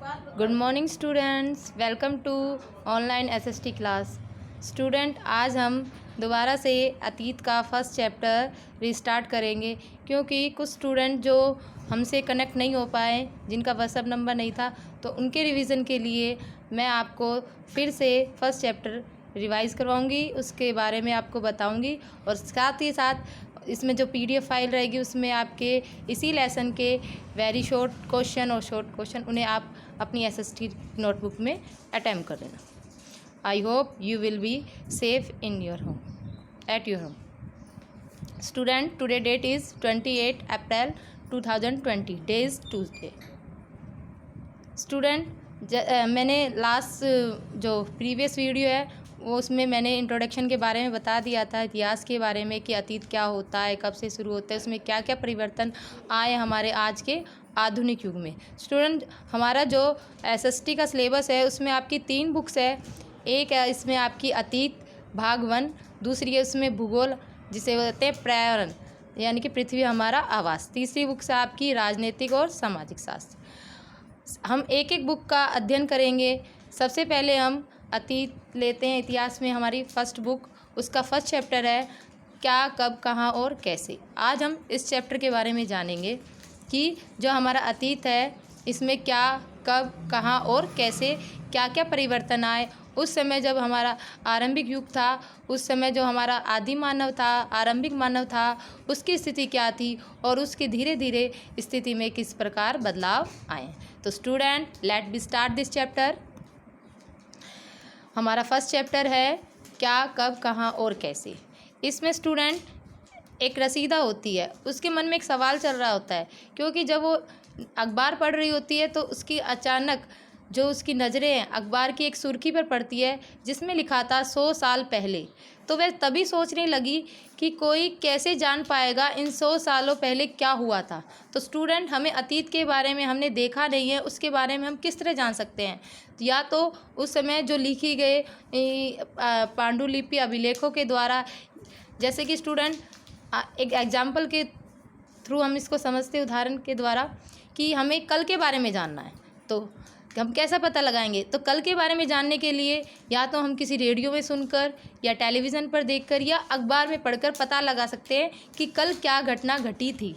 Good morning students, welcome to online SST class. Student, आज हम दोबारा से अतीत का फर्स्ट चैप्टर रिस्टार्ट करेंगे, क्योंकि कुछ स्टूडेंट जो हमसे कनेक्ट नहीं हो पाए, जिनका व्हाट्सएप नंबर नहीं था, तो उनके रिवीजन के लिए मैं आपको फिर से फर्स्ट चैप्टर रिवाइज़ करवाऊंगी, उसके बारे में आपको बताऊंगी। और साथ ही साथ इसमें जो पीडीएफ फाइल रहेगी उसमें आपके इसी लेसन के वेरी शॉर्ट क्वेश्चन और शॉर्ट क्वेश्चन उन्हें आप अपनी एसएसटी नोटबुक में अटेम्प्ट कर लेना। I hope you will be safe in your home at your home. Student, today that is 28 April 2020, day is Tuesday. Student, मैंने लास्ट जो प्रीवियस वीडियो है वो उसमें मैंने इंट्रोडक्शन के बारे में बता दिया था, इतिहास के बारे में कि अतीत क्या होता है, कब से शुरू होता है, उसमें क्या क्या परिवर्तन आए हमारे आज के आधुनिक युग में। स्टूडेंट, हमारा जो एसएसटी का सिलेबस है उसमें आपकी 3 बुक्स है। एक है इसमें आपकी अतीत भाग 1, दूसरी है उसमें भूगोल जिसे कहते हैं पर्यावरण यानी कि पृथ्वी हमारा आवास, तीसरी बुक्स है आपकी राजनीतिक और सामाजिक शास्त्र। हम एक एक बुक का अध्ययन करेंगे। सबसे पहले हम अतीत लेते हैं। इतिहास में हमारी फर्स्ट बुक, उसका फर्स्ट चैप्टर है क्या, कब, कहाँ और कैसे। आज हम इस चैप्टर के बारे में जानेंगे कि जो हमारा अतीत है इसमें क्या, कब, कहाँ और कैसे क्या क्या परिवर्तन आए। उस समय जब हमारा आरंभिक युग था, उस समय जो हमारा आदि मानव था, आरंभिक मानव था, उसकी स्थिति क्या थी और उसकी धीरे धीरे स्थिति में किस प्रकार बदलाव आए। तो student, let be start this chapter. हमारा फर्स्ट चैप्टर है क्या, कब, कहाँ और कैसे। इसमें स्टूडेंट एक रसीदा होती है, उसके मन में एक सवाल चल रहा होता है, क्योंकि जब वो अखबार पढ़ रही होती है तो उसकी अचानक जो उसकी नज़रें हैं अखबार की एक सुर्खी पर पड़ती है जिसमें लिखा था 100 साल पहले। तो वह तभी सोचने लगी कि कोई कैसे जान पाएगा इन 100 सालों पहले क्या हुआ था। तो स्टूडेंट, हमें अतीत के बारे में हमने देखा नहीं है, उसके बारे में हम किस तरह जान सकते हैं। या तो उस समय जो लिखी गए पांडुलिपि अभिलेखों के द्वारा, जैसे कि स्टूडेंट एक एग्जाम्पल के थ्रू हम इसको समझते, उदाहरण के द्वारा, कि हमें कल के बारे में जानना है तो हम कैसा पता लगाएंगे। तो कल के बारे में जानने के लिए या तो हम किसी रेडियो में सुनकर या टेलीविज़न पर देखकर या अखबार में पढ़कर पता लगा सकते हैं कि कल क्या घटना घटी थी।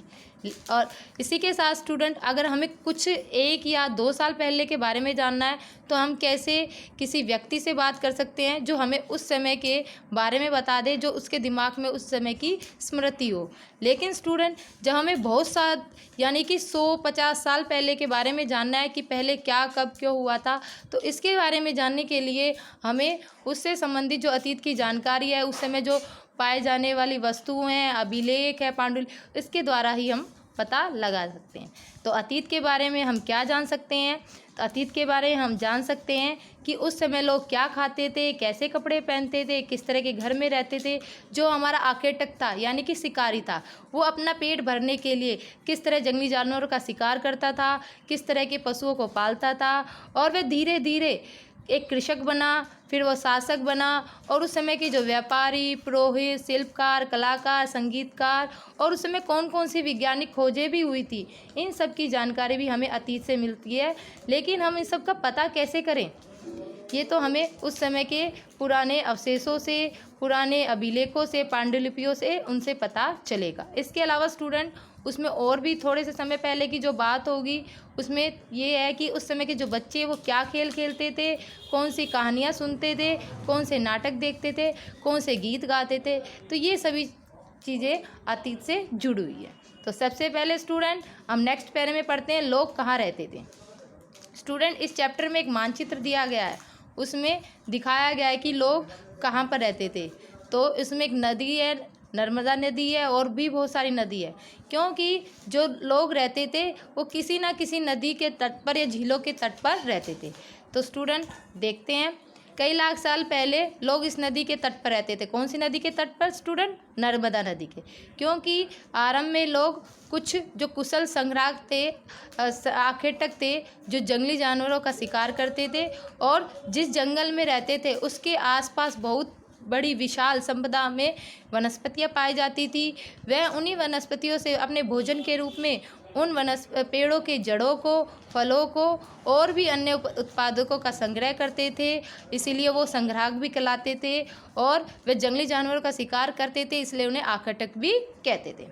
और इसी के साथ स्टूडेंट, अगर हमें कुछ 1 या 2 साल पहले के बारे में जानना है तो हम कैसे किसी व्यक्ति से बात कर सकते हैं जो हमें उस समय के बारे में बता दे, जो उसके दिमाग में उस समय की स्मृति हो। लेकिन स्टूडेंट, जब हमें बहुत सा यानी कि 100-50 साल पहले के बारे में जानना है कि पहले क्या, कब, क्यों हुआ था, तो इसके बारे में जानने के लिए हमें उससे संबंधित जो अतीत की जानकारी है, उस समय जो पाए जाने वाली वस्तुएं हैं, अभिलेख है, पांडुलिपि, इसके द्वारा ही हम पता लगा सकते हैं। तो अतीत के बारे में हम क्या जान सकते हैं? तो अतीत के बारे में हम जान सकते हैं कि उस समय लोग क्या खाते थे, कैसे कपड़े पहनते थे, किस तरह के घर में रहते थे। जो हमारा आखेटक था यानी कि शिकारी था, वो अपना पेट भरने के लिए किस तरह जंगली जानवरों का शिकार करता था, किस तरह के पशुओं को पालता था, और वह धीरे धीरे एक कृषक बना, फिर वो शासक बना। और उस समय के जो व्यापारी, पुरोहित, शिल्पकार, कलाकार, संगीतकार, और उस समय कौन कौन सी वैज्ञानिक खोजें भी हुई थी, इन सब की जानकारी भी हमें अतीत से मिलती है। लेकिन हम इन सब का पता कैसे करें? ये तो हमें उस समय के पुराने अवशेषों से, पुराने अभिलेखों से, पांडुलिपियों से उनसे पता चलेगा। इसके अलावा स्टूडेंट, उसमें और भी थोड़े से समय पहले की जो बात होगी उसमें ये है कि उस समय के जो बच्चे वो क्या खेल खेलते थे, कौन सी कहानियाँ सुनते थे, कौन से नाटक देखते थे, कौन से गीत गाते थे। तो ये सभी चीज़ें अतीत से जुड़ी हुई है। तो सबसे पहले स्टूडेंट, हम नेक्स्ट पैरे में पढ़ते हैं लोग कहाँ रहते थे। स्टूडेंट, इस चैप्टर में एक मानचित्र दिया गया है, उसमें दिखाया गया है कि लोग कहाँ पर रहते थे। तो इसमें एक नदी है, नर्मदा नदी है, और भी बहुत सारी नदी है, क्योंकि जो लोग रहते थे वो किसी ना किसी नदी के तट पर या झीलों के तट पर रहते थे। तो स्टूडेंट देखते हैं, कई लाख साल पहले लोग इस नदी के तट पर रहते थे। कौन सी नदी के तट पर स्टूडेंट? नर्मदा नदी के। क्योंकि आरंभ में लोग कुछ जो कुशल संग्राहक थे, आखेटक थे, जो जंगली जानवरों का शिकार करते थे और जिस जंगल में रहते थे उसके आसपास बहुत बड़ी विशाल संपदा में वनस्पतियाँ पाई जाती थी। वह उन्हीं वनस्पतियों से अपने भोजन के रूप में उन पेड़ों के जड़ों को, फलों को और भी अन्य उत्पादकों का संग्रह करते थे, इसीलिए वो संग्राहक भी कहलाते थे। और वे जंगली जानवरों का शिकार करते थे, इसलिए उन्हें आकटक भी कहते थे।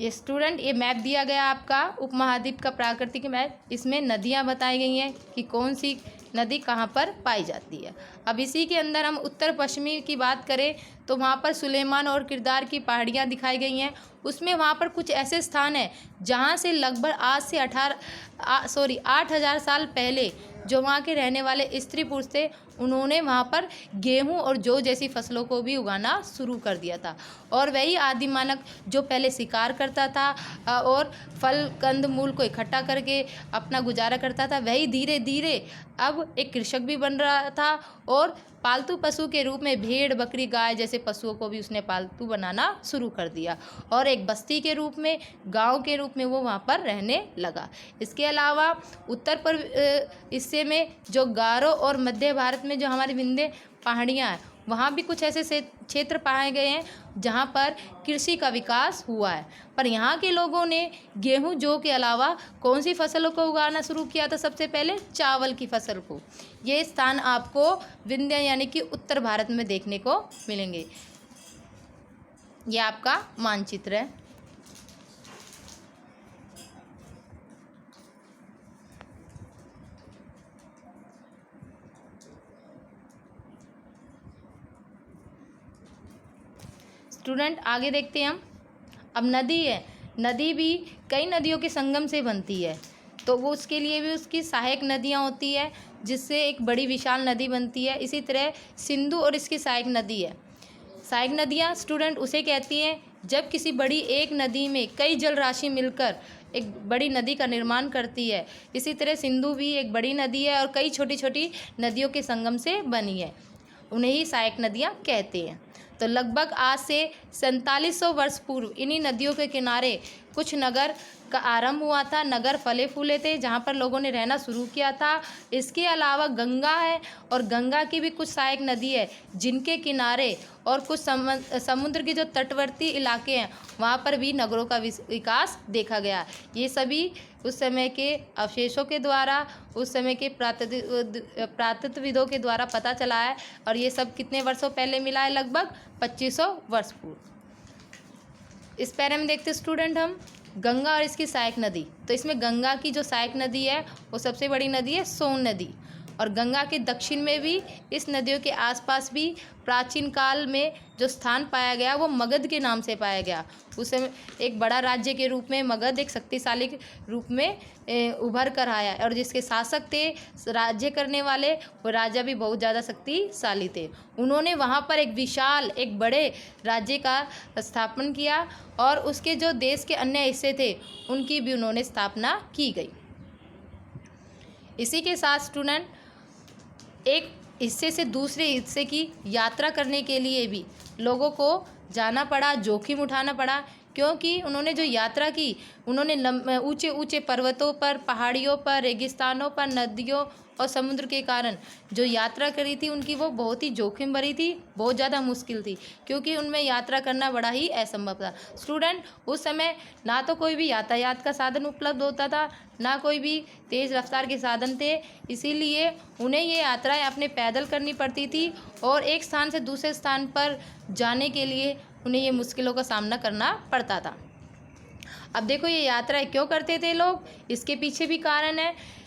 ये स्टूडेंट, ये मैप दिया गया आपका उपमहाद्वीप का प्राकृतिक मैप। इसमें नदियाँ बताई गई हैं कि कौन सी नदी कहाँ पर पाई जाती है। अब इसी के अंदर हम उत्तर पश्चिमी की बात करें तो वहाँ पर सुलेमान और किरदार की पहाड़ियाँ दिखाई गई हैं। उसमें वहाँ पर कुछ ऐसे स्थान हैं जहाँ से लगभग आज से 8,000 साल पहले जो वहाँ के रहने वाले स्त्री पुरुष थे, उन्होंने वहाँ पर गेहूँ और जौ जैसी फसलों को भी उगाना शुरू कर दिया था। और वही आदि मानव जो पहले शिकार करता था और फल कंद मूल को इकट्ठा करके अपना गुजारा करता था, वही धीरे धीरे अब एक कृषक भी बन रहा था और पालतू पशु के रूप में भेड़, बकरी, गाय जैसे पशुओं को भी उसने पालतू बनाना शुरू कर दिया और एक बस्ती के रूप में, गांव के रूप में वो वहाँ पर रहने लगा। इसके अलावा उत्तर पर हिस्से में जो गारो और मध्य भारत में जो हमारी विंध्य पहाड़ियाँ हैं, वहाँ भी कुछ ऐसे क्षेत्र पाए गए हैं जहाँ पर कृषि का विकास हुआ है। पर यहाँ के लोगों ने गेहूं, जौ के अलावा कौन सी फसलों को उगाना शुरू किया था? सबसे पहले चावल की फसल को। ये स्थान आपको विंध्य यानी कि उत्तर भारत में देखने को मिलेंगे। ये आपका मानचित्र है। स्टूडेंट, आगे देखते हैं हम। अब नदी है, नदी भी कई नदियों के संगम से बनती है, तो वो उसके लिए भी उसकी सहायक नदियाँ होती है जिससे एक बड़ी विशाल नदी बनती है। इसी तरह सिंधु और इसकी सहायक नदी है। सहायक नदियाँ स्टूडेंट उसे कहती हैं जब किसी बड़ी एक नदी में कई जल राशि मिलकर एक बड़ी नदी का निर्माण करती है। इसी तरह सिंधु भी एक बड़ी नदी है और कई छोटी छोटी नदियों के संगम से बनी है, उन्हें ही सहायक नदियाँ कहते हैं। तो लगभग आज से 4700 वर्ष पूर्व इन्हीं नदियों के किनारे कुछ नगर का आरंभ हुआ था। नगर फले फूले थे जहाँ पर लोगों ने रहना शुरू किया था। इसके अलावा गंगा है और गंगा की भी कुछ सहायक नदी है जिनके किनारे और कुछ समुद्र के जो तटवर्ती इलाके हैं वहाँ पर भी नगरों का विकास देखा गया। ये सभी उस समय के अवशेषों के द्वारा, उस समय के पुरातत्वविदों के द्वारा पता चला है और ये सब कितने वर्षों पहले मिला है? लगभग 2500 वर्ष पूर्व। इस पैरे में देखते स्टूडेंट हम गंगा और इसकी सहायक नदी। तो इसमें गंगा की जो सहायक नदी है वो सबसे बड़ी नदी है सोन नदी, और गंगा के दक्षिण में भी इस नदियों के आसपास भी प्राचीन काल में जो स्थान पाया गया वो मगध के नाम से पाया गया। उस समय एक बड़ा राज्य के रूप में मगध एक शक्तिशाली रूप में उभर कर आया और जिसके शासक थे, राज्य करने वाले, वो राजा भी बहुत ज़्यादा शक्तिशाली थे। उन्होंने वहाँ पर एक विशाल, एक बड़े राज्य का स्थापन किया और उसके जो देश के अन्य हिस्से थे उनकी भी उन्होंने स्थापना की गई। इसी के साथ स्टूडेंट एक हिस्से से दूसरे हिस्से की यात्रा करने के लिए भी लोगों को जाना पड़ा, जोखिम उठाना पड़ा, क्योंकि उन्होंने जो यात्रा की उन्होंने ऊंचे ऊंचे पर्वतों पर, पहाड़ियों पर, रेगिस्तानों पर, नदियों और समुद्र के कारण जो यात्रा करी थी उनकी वो बहुत ही जोखिम भरी थी, बहुत ज़्यादा मुश्किल थी, क्योंकि उनमें यात्रा करना बड़ा ही असंभव था। स्टूडेंट, उस समय ना तो कोई भी यातायात का साधन उपलब्ध होता था, ना कोई भी तेज़ रफ्तार के साधन थे, इसीलिए उन्हें ये यात्राएं अपने पैदल करनी पड़ती थी और एक स्थान से दूसरे स्थान पर जाने के लिए उन्हें ये मुश्किलों का सामना करना पड़ता था। अब देखो ये यात्राएं क्यों करते थे लोग, इसके पीछे भी कारण है।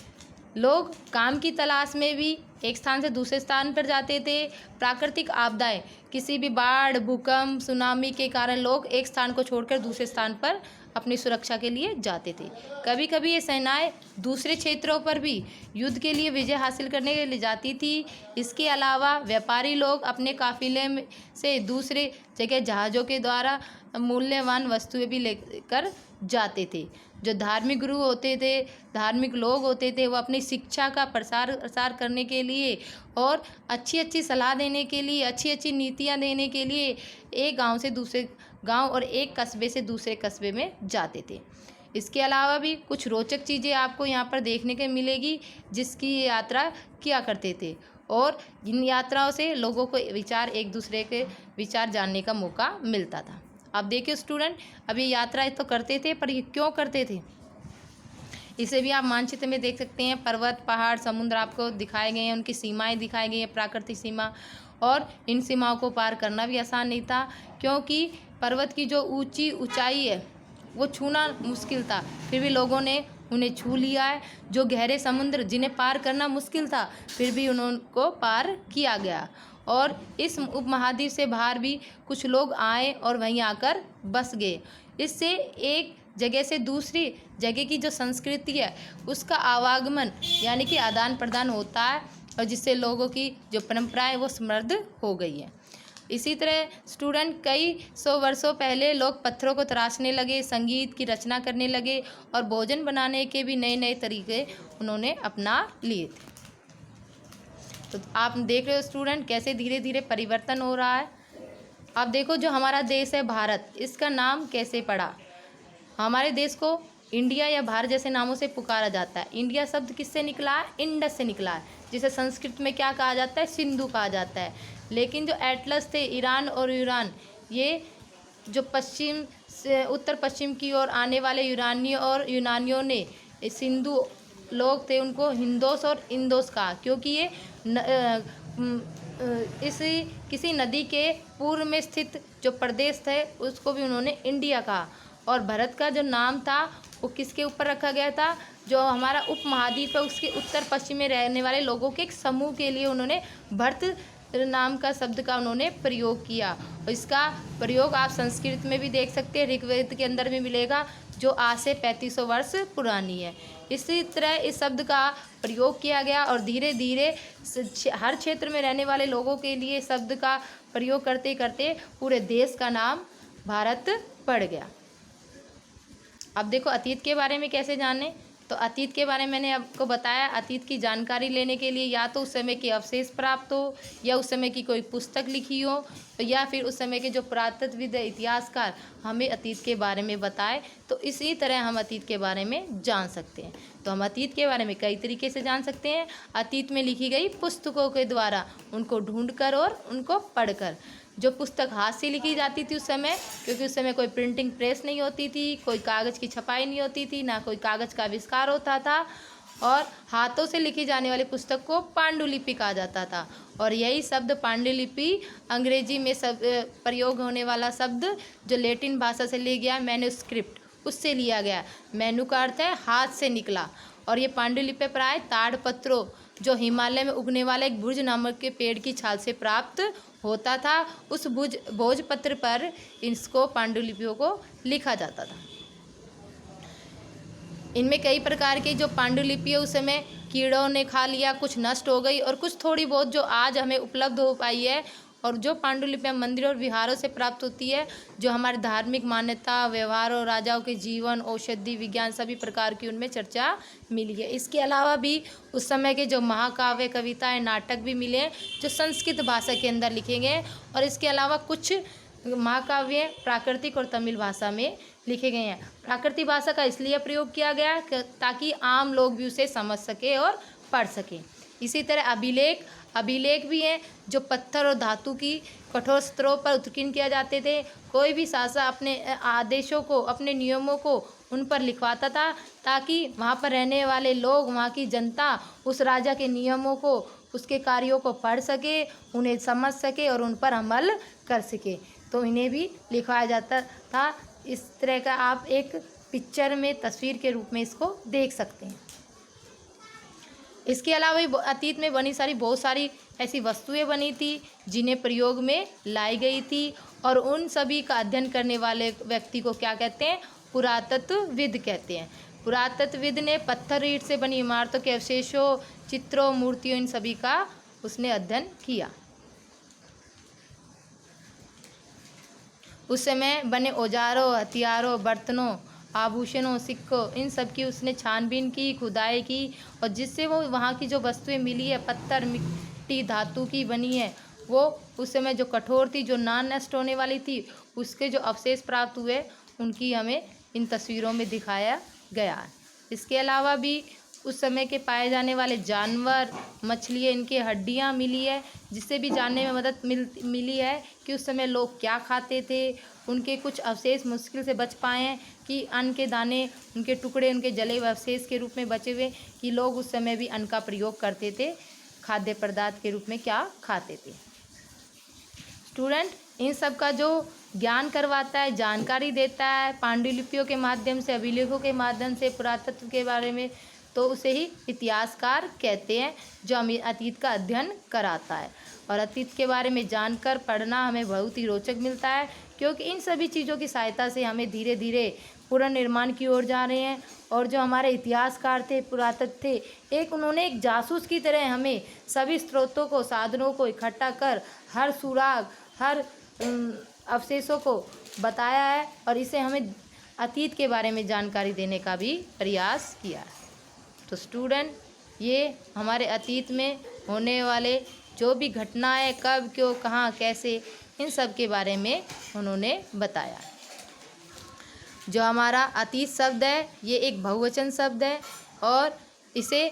लोग काम की तलाश में भी एक स्थान से दूसरे स्थान पर जाते थे। प्राकृतिक आपदाएं, किसी भी बाढ़, भूकंप, सुनामी के कारण लोग एक स्थान को छोड़कर दूसरे स्थान पर अपनी सुरक्षा के लिए जाते थे। कभी कभी ये सेनाएं दूसरे क्षेत्रों पर भी युद्ध के लिए विजय हासिल करने के लिए जाती थी। इसके अलावा व्यापारी लोग अपने काफिले से दूसरे जगह जहाज़ों के द्वारा मूल्यवान वस्तुएं भी लेकर जाते थे। जो धार्मिक गुरु होते थे, धार्मिक लोग होते थे, वो अपनी शिक्षा का प्रसार करने के लिए और अच्छी अच्छी सलाह देने के लिए, अच्छी अच्छी नीतियाँ देने के लिए एक गांव से दूसरे गांव और एक कस्बे से दूसरे कस्बे में जाते थे। इसके अलावा भी कुछ रोचक चीज़ें आपको यहाँ पर देखने को मिलेगी जिसकी ये यात्रा किया करते थे, और इन यात्राओं से लोगों को विचार, एक दूसरे के विचार जानने का मौका मिलता था। अब देखिए स्टूडेंट, अब ये यात्राएं तो करते थे, पर ये क्यों करते थे इसे भी आप मानचित्र में देख सकते हैं। पर्वत, पहाड़, समुद्र आपको दिखाए गए हैं, उनकी सीमाएं दिखाई गई हैं, प्राकृतिक सीमा। और इन सीमाओं को पार करना भी आसान नहीं था, क्योंकि पर्वत की जो ऊंचाई है वो छूना मुश्किल था, फिर भी लोगों ने उन्हें छू लिया है। जो गहरे समुद्र जिन्हें पार करना मुश्किल था, फिर भी उनको पार किया गया। और इस उपमहाद्वीप से बाहर भी कुछ लोग आए और वहीं आकर बस गए। इससे एक जगह से दूसरी जगह की जो संस्कृति है उसका आवागमन यानी कि आदान प्रदान होता है, और जिससे लोगों की जो परंपराएं वो समृद्ध हो गई है। इसी तरह स्टूडेंट, कई सौ वर्षों पहले लोग पत्थरों को तराशने लगे, संगीत की रचना करने लगे, और भोजन बनाने के भी नए नए तरीके उन्होंने अपना लिए थे। तो आप देख रहे हो स्टूडेंट कैसे धीरे धीरे परिवर्तन हो रहा है। अब देखो, जो हमारा देश है भारत, इसका नाम कैसे पड़ा। हमारे देश को इंडिया या भारत जैसे नामों से पुकारा जाता है। इंडिया शब्द किससे निकला है? इंडस से निकला है, जिसे संस्कृत में क्या कहा जाता है? सिंधु कहा जाता है। लेकिन जो एटलस थे, ईरान और यूरान, ये जो पश्चिम से उत्तर पश्चिम की ओर आने वाले यूरानियों और यूनानियों ने सिंधु लोग थे उनको हिंदोस और इंदोस कहा, क्योंकि ये इस किसी नदी के पूर्व में स्थित जो प्रदेश थे उसको भी उन्होंने इंडिया कहा। और भारत का जो नाम था वो किसके ऊपर रखा गया था? जो हमारा उपमहाद्वीप है उसके उत्तर पश्चिम में रहने वाले लोगों के एक समूह के लिए उन्होंने भारत नाम का शब्द का उन्होंने प्रयोग किया। और इसका प्रयोग आप संस्कृत में भी देख सकते हैं, ऋग्वेद के अंदर भी मिलेगा, जो आज से 3500 वर्ष पुरानी है। इसी तरह इस शब्द का प्रयोग किया गया और धीरे धीरे हर क्षेत्र में रहने वाले लोगों के लिए शब्द का प्रयोग करते करते पूरे देश का नाम भारत पड़ गया। अब देखो अतीत के बारे में कैसे जाने। तो अतीत के बारे में मैंने आपको बताया। अतीत की जानकारी लेने के लिए या तो उस समय के अवशेष प्राप्त हो, या उस समय की कोई पुस्तक लिखी हो, या फिर उस समय के जो पुरातत्वविद इतिहासकार हमें अतीत के बारे में बताए। तो इसी तरह हम अतीत के बारे में जान सकते हैं। तो हम अतीत के बारे में कई तरीके से जान सकते हैं। अतीत में लिखी गई पुस्तकों के द्वारा, उनको ढूंढकर और उनको पढ़कर। जो पुस्तक हाथ से लिखी जाती थी उस समय, क्योंकि उस समय कोई प्रिंटिंग प्रेस नहीं होती थी, कोई कागज़ की छपाई नहीं होती थी, ना कोई कागज़ का आविष्कार होता था, और हाथों से लिखी जाने वाली पुस्तक को पांडुलिपि कहा जाता था। और यही शब्द पांडुलिपि अंग्रेजी में प्रयोग होने वाला शब्द जो लैटिन भाषा से लिया गया मैन्युस्क्रिप्ट, उससे लिया गया। मैन्यू का अर्थ है हाथ से निकला, और ये पांडुलिपि प्राय ताड़पत्रों जो हिमालय में उगने वाले एक भुज नामक के पेड़ की छाल से प्राप्त होता था, उस भोजपत्र पर इसको पांडुलिपियों को लिखा जाता था। इनमें कई प्रकार की जो पांडुलिपि उस समय कीड़ों ने खा लिया, कुछ नष्ट हो गई, और कुछ थोड़ी बहुत जो आज हमें उपलब्ध हो पाई है। और जो पांडुलिपियाँ मंदिरों और विहारों से प्राप्त होती है, जो हमारी धार्मिक मान्यता, व्यवहार और राजाओं के जीवन, औषधि, विज्ञान सभी प्रकार की उनमें चर्चा मिली है। इसके अलावा भी उस समय के जो महाकाव्य, कविताएं, नाटक भी मिले जो संस्कृत भाषा के अंदर लिखे गए। और इसके अलावा कुछ महाकाव्य प्राकृतिक और तमिल भाषा में लिखे गए हैं। प्राकृतिक भाषा का इसलिए प्रयोग किया गया ताकि आम लोग भी उसे समझ सके और पढ़ सकें। इसी तरह अभिलेख भी हैं जो पत्थर और धातु की कठोर स्तरों पर उत्कीर्ण किया जाते थे। कोई भी शासक अपने आदेशों को, अपने नियमों को उन पर लिखवाता था, ताकि वहाँ पर रहने वाले लोग, वहाँ की जनता उस राजा के नियमों को, उसके कार्यों को पढ़ सके, उन्हें समझ सके और उन पर अमल कर सके। तो इन्हें भी लिखवाया जाता था। इस तरह का आप एक पिक्चर में, तस्वीर के रूप में इसको देख सकते हैं। इसके अलावा भी अतीत में बहुत सारी ऐसी वस्तुएं बनी थी जिन्हें प्रयोग में लाई गई थी, और उन सभी का अध्ययन करने वाले व्यक्ति को क्या कहते हैं? पुरातत्वविद कहते हैं। पुरातत्वविद ने पत्थर ईंट से बनी इमारतों के अवशेषों, चित्रों, मूर्तियों, इन सभी का उसने अध्ययन किया। उस समय बने औजारों, हथियारों, बर्तनों, आभूषणों, सिक्कों, इन सब की उसने छानबीन की, खुदाई की, और जिससे वो वहाँ की जो वस्तुएं मिली है, पत्थर, मिट्टी, धातु की बनी है, वो उस समय जो कठोर थी, जो ना नष्ट होने वाली थी, उसके जो अवशेष प्राप्त हुए उनकी हमें इन तस्वीरों में दिखाया गया है। इसके अलावा भी उस समय के पाए जाने वाले जानवर, मछलियाँ, इनकी हड्डियाँ मिली है, जिससे भी जानने में मदद मिली है कि उस समय लोग क्या खाते थे उनके कुछ अवशेष मुश्किल से बच पाए हैं, कि अन्न के दाने, उनके टुकड़े, उनके जले हुए अवशेष के रूप में बचे हुए, कि लोग उस समय भी अन्न का प्रयोग करते थे, खाद्य पदार्थ के रूप में क्या खाते थे। स्टूडेंट इन सब का जो ज्ञान करवाता है, जानकारी देता है पांडुलिपियों के माध्यम से, अभिलेखों के माध्यम से, पुरातत्व के बारे में, तो उसे ही इतिहासकार कहते हैं, जो हमें अतीत का अध्ययन कराता है। और अतीत के बारे में जानकर पढ़ना हमें बहुत ही रोचक मिलता है, क्योंकि इन सभी चीज़ों की सहायता से हमें धीरे धीरे पुनर्निर्माण की ओर जा रहे हैं। और जो हमारे इतिहासकार थे, पुरातत्व थे, उन्होंने एक जासूस की तरह हमें सभी स्रोतों को, साधनों को इकट्ठा कर हर सुराग, हर अवशेषों को बताया है, और इसे हमें अतीत के बारे में जानकारी देने का भी प्रयास किया है। तो स्टूडेंट ये हमारे अतीत में होने वाले जो भी घटनाएं, कब, क्यों, कहाँ, कैसे, इन सब के बारे में उन्होंने बताया। जो हमारा अतीत शब्द है ये एक बहुवचन शब्द है, और इसे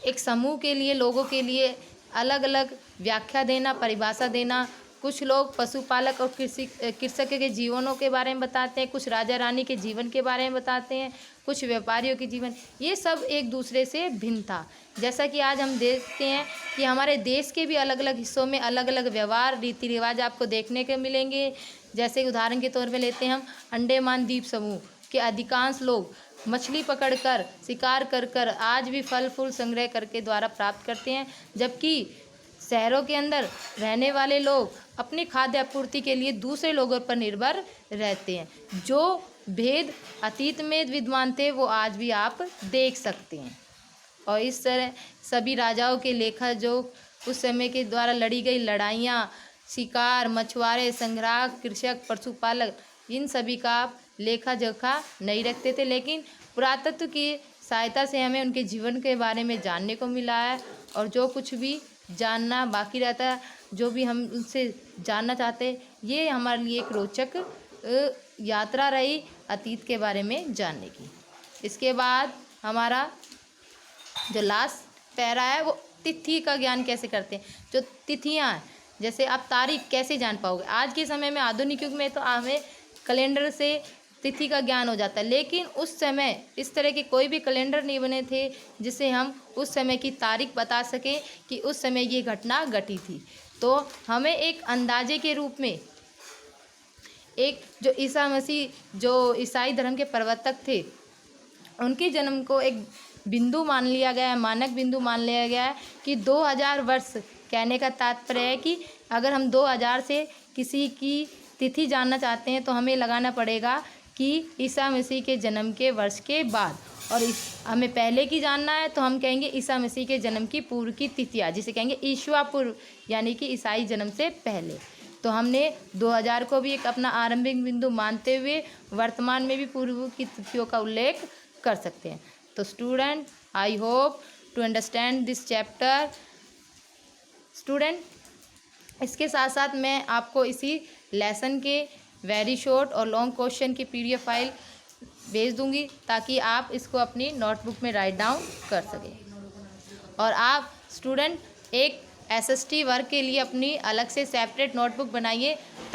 एक समूह के लिए, लोगों के लिए अलग अलग व्याख्या देना, परिभाषा देना। कुछ लोग पशुपालक और कृषक के जीवनों के बारे में बताते हैं, कुछ राजा रानी के जीवन के बारे में बताते हैं, कुछ व्यापारियों के जीवन, ये सब एक दूसरे से भिन्न था। जैसा कि आज हम देखते हैं कि हमारे देश के भी अलग अलग हिस्सों में अलग अलग व्यवहार, रीति रिवाज आपको देखने को मिलेंगे। जैसे उदाहरण के तौर पे लेते हैं हम अंडमान द्वीप समूह के अधिकांश लोग मछली पकड़कर, शिकार कर कर आज भी फल फूल संग्रह करके द्वारा प्राप्त करते हैं, जबकि शहरों के अंदर रहने वाले लोग अपनी खाद्य आपूर्ति के लिए दूसरे लोगों पर निर्भर रहते हैं। जो भेद अतीत में विद्वान थे वो आज भी आप देख सकते हैं। और इस तरह सभी राजाओं के लेखा जो उस समय के द्वारा लड़ी गई लड़ाइयाँ, शिकार, मछुआरे, संग्राहक, कृषक, पशुपालक, इन सभी का आप लेखा जोखा नहीं रखते थे, लेकिन पुरातत्व की सहायता से हमें उनके जीवन के बारे में जानने को मिला है। और जो कुछ भी जानना बाकी रहता है, जो भी हम उनसे जानना चाहते हैं, ये हमारे लिए एक रोचक यात्रा रही अतीत के बारे में जानने की। इसके बाद हमारा जो लास्ट पैरा है वो तिथि का ज्ञान कैसे करते हैं। जो तिथियां हैं, जैसे आप तारीख कैसे जान पाओगे। आज के समय में, आधुनिक युग में तो हमें कैलेंडर से तिथि का ज्ञान हो जाता है, लेकिन उस समय इस तरह के कोई भी कैलेंडर नहीं बने थे जिससे हम उस समय की तारीख बता सकें कि उस समय ये घटना घटी थी। तो हमें एक अंदाजे के रूप में एक जो ईसा मसीह, जो ईसाई धर्म के प्रवर्तक थे, उनके जन्म को एक बिंदु मान लिया गया है, मानक बिंदु मान लिया गया है कि 2000 वर्ष। कहने का तात्पर्य है कि अगर हम 2000 से किसी की तिथि जानना चाहते हैं तो हमें लगाना पड़ेगा कि ईसा मसीह के जन्म के वर्ष के बाद, और हमें पहले की जानना है तो हम कहेंगे ईसा मसीह के जन्म की पूर्व की तिथियाँ, जिसे कहेंगे ईशवा पूर्व, यानी कि ईसाई जन्म से पहले। तो हमने 2000 को भी एक अपना आरंभिक बिंदु मानते हुए वर्तमान में भी पूर्व की तिथियों का उल्लेख कर सकते हैं। तो student, I hope to understand this chapter. Student, इसके साथ साथ मैं आपको इसी लेसन के वेरी शॉर्ट और लॉन्ग क्वेश्चन की PDF फाइल भेज दूंगी, ताकि आप इसको अपनी नोटबुक में राइट डाउन कर सकें। और आप स्टूडेंट एक SST वर्क के लिए अपनी अलग से सेपरेट नोटबुक बनाइए,